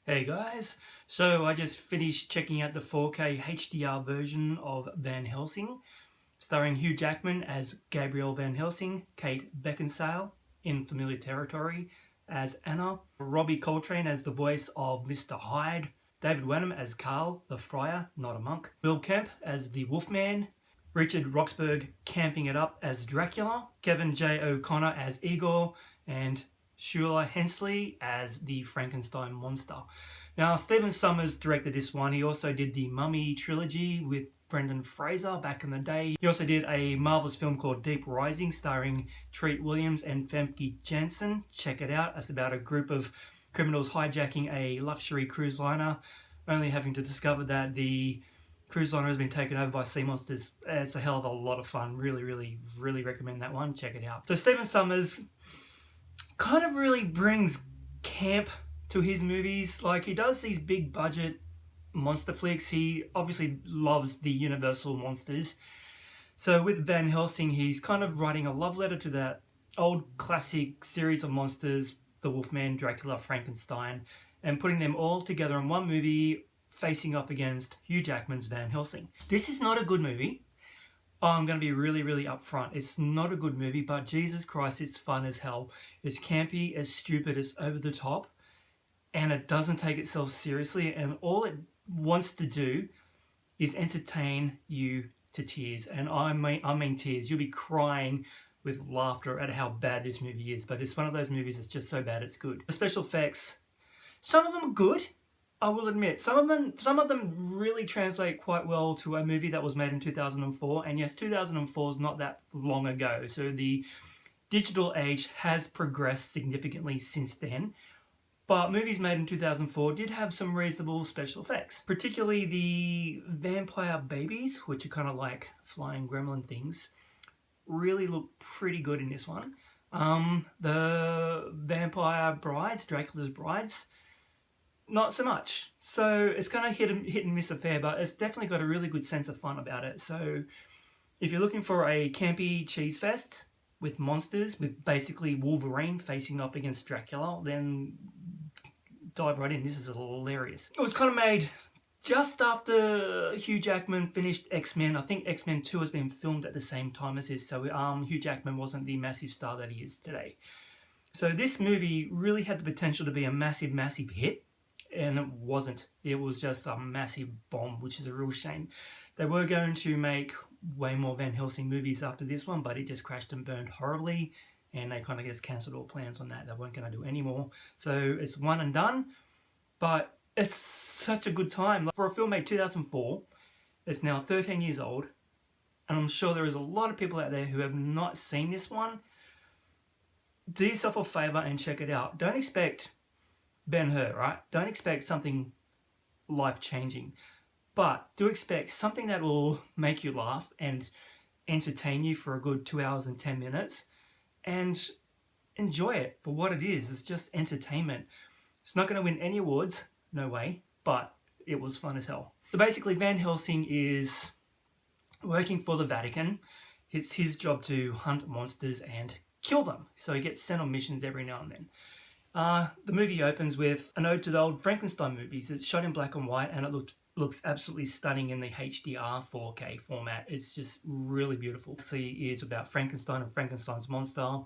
Hey guys, so I just finished checking out the 4K HDR version of Van Helsing, starring Hugh Jackman as Gabriel Van Helsing, Kate Beckinsale in familiar territory as Anna, Robbie Coltrane as the voice of Mr. Hyde, David Wenham as Carl, the friar, not a monk, Will Kemp as the Wolfman, Richard Roxburgh camping it up as Dracula, Kevin J. O'Connor as Igor, and Sheila Hensley as the Frankenstein monster. Now, Stephen Sommers directed this one. He also did the Mummy trilogy with Brendan Fraser back in the day. He also did a marvelous film called Deep Rising starring Treat Williams and Famke Janssen. Check it out. It's about a group of criminals hijacking a luxury cruise liner, only having to discover that the cruise liner has been taken over by sea monsters. It's a hell of a lot of fun. Really recommend that one. Check it out. So Stephen Sommers kind of really brings camp to his movies. Like, he does these big budget monster flicks. He obviously loves the Universal monsters. So with Van Helsing, he's kind of writing a love letter to that old classic series of monsters, the Wolfman, Dracula, Frankenstein, and putting them all together in one movie facing up against Hugh Jackman's Van Helsing. This is not a good movie. I'm going to be really upfront. It's not a good movie, but Jesus Christ, it's fun as hell. It's campy, it's stupid, it's over the top, and it doesn't take itself seriously, and all it wants to do is entertain you to tears. And I mean tears. You'll be crying with laughter at how bad this movie is, but it's one of those movies that's just so bad it's good. The special effects, some of them are good, I will admit. Some of them really translate quite well to a movie that was made in 2004. And yes, 2004 is not that long ago. So the digital age has progressed significantly since then. But movies made in 2004 did have some reasonable special effects. Particularly the vampire babies, which are kind of like flying gremlin things, really look pretty good in this one. The vampire brides, Dracula's brides, not so much. So it's kind of hit and miss affair, but it's definitely got a really good sense of fun about it. So if you're looking for a campy cheese fest with monsters, with basically Wolverine facing up against Dracula, then dive right in. This is hilarious. It was kind of made just after Hugh Jackman finished X-Men. I think X-Men 2 has been filmed at the same time as this, so Hugh Jackman wasn't the massive star that he is today. So this movie really had the potential to be a massive hit, and it wasn't. It was just a massive bomb, which is a real shame. They were going to make way more Van Helsing movies after this one, but it just crashed and burned horribly, and they kind of just cancelled all plans on that. They weren't going to do any more. So it's one and done, but it's such a good time. For a film made 2004, it's now 13 years old, and I'm sure there is a lot of people out there who have not seen this one. Do yourself a favour and check it out. Don't expect Ben-Hur, right? Don't expect something life-changing, but do expect something that will make you laugh and entertain you for a good 2 hours and 10 minutes, and enjoy it for what it is. It's just entertainment. It's not going to win any awards, no way, but it was fun as hell. So basically, Van Helsing is working for the Vatican. It's his job to hunt monsters and kill them, so he gets sent on missions every now and then. The movie opens with an ode to the old Frankenstein movies. It's shot in black and white, and it looks absolutely stunning in the HDR 4K format. It's just really beautiful. It is about Frankenstein and Frankenstein's monster,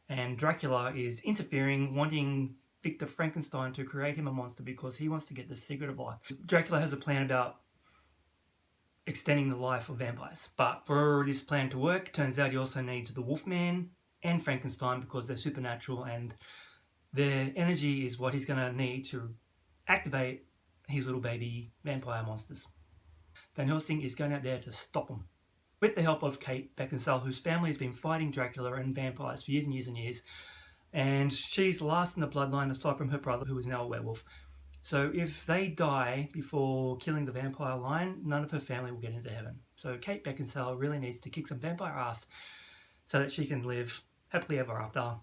and Dracula is interfering, wanting Victor Frankenstein to create him a monster because he wants to get the secret of life. Dracula has a plan about extending the life of vampires, but for this plan to work, turns out he also needs the Wolfman and Frankenstein because they're supernatural, and their energy is what he's going to need to activate his little baby vampire monsters. Van Helsing is going out there to stop them, with the help of Kate Beckinsale, whose family has been fighting Dracula and vampires for years and years, and she's last in the bloodline aside from her brother, who is now a werewolf. So if they die before killing the vampire line, none of her family will get into heaven. So Kate Beckinsale really needs to kick some vampire ass so that she can live happily ever after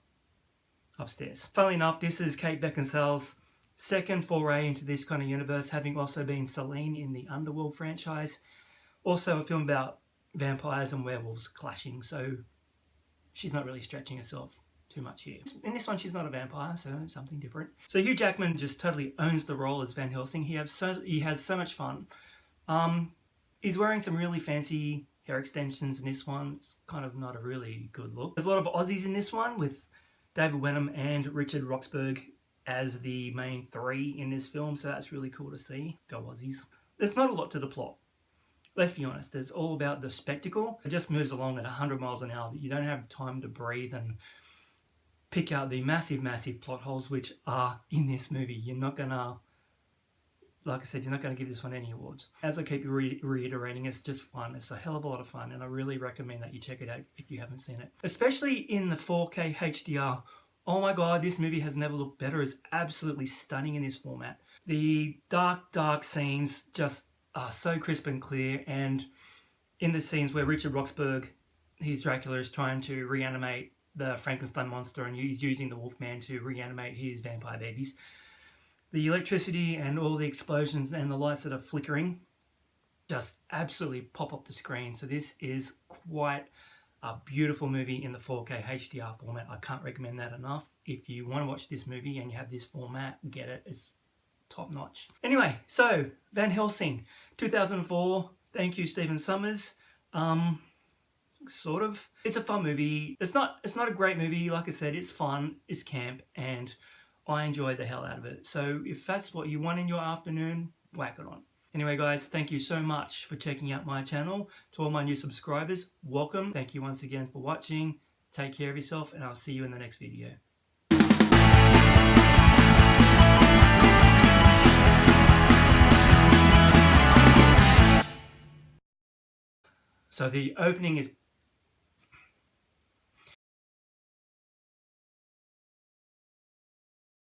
upstairs. Funnily enough, this is Kate Beckinsale's second foray into this kind of universe, having also been Selene in the Underworld franchise. Also a film about vampires and werewolves clashing, so she's not really stretching herself too much here. In this one, she's not a vampire, so something different. So Hugh Jackman just totally owns the role as Van Helsing. He has so much fun. He's wearing some really fancy hair extensions in this one. It's kind of not a really good look. There's a lot of Aussies in this one, with David Wenham and Richard Roxburgh as the main three in this film, so that's really cool to see. Go Aussies. There's not a lot to the plot. Let's be honest, it's all about the spectacle. It just moves along at 100 miles an hour. You don't have time to breathe and pick out the massive plot holes which are in this movie. You're not gonna, like I said, you're not gonna give this one any awards. As I keep reiterating, it's just fun. It's a hell of a lot of fun, and I really recommend that you check it out if you haven't seen it. Especially in the 4K HDR. Oh my god, this movie has never looked better. It's absolutely stunning in this format. The dark scenes just are so crisp and clear, and in the scenes where Richard Roxburgh, his Dracula, is trying to reanimate the Frankenstein monster, and he's using the Wolfman to reanimate his vampire babies, the electricity and all the explosions and the lights that are flickering just absolutely pop off the screen. So this is quite a beautiful movie in the 4K HDR format. I can't recommend that enough. If you want to watch this movie and you have this format, get it. It's top notch. Anyway, so Van Helsing, 2004. Thank you, Stephen Sommers. Sort of. It's a fun movie. It's not a great movie. Like I said, it's fun, it's camp, and I enjoy the hell out of it. So if that's what you want in your afternoon, whack it on. Anyway guys, thank you so much for checking out my channel. To all my new subscribers, welcome. Thank you once again for watching. Take care of yourself, and I'll see you in the next video. So the opening is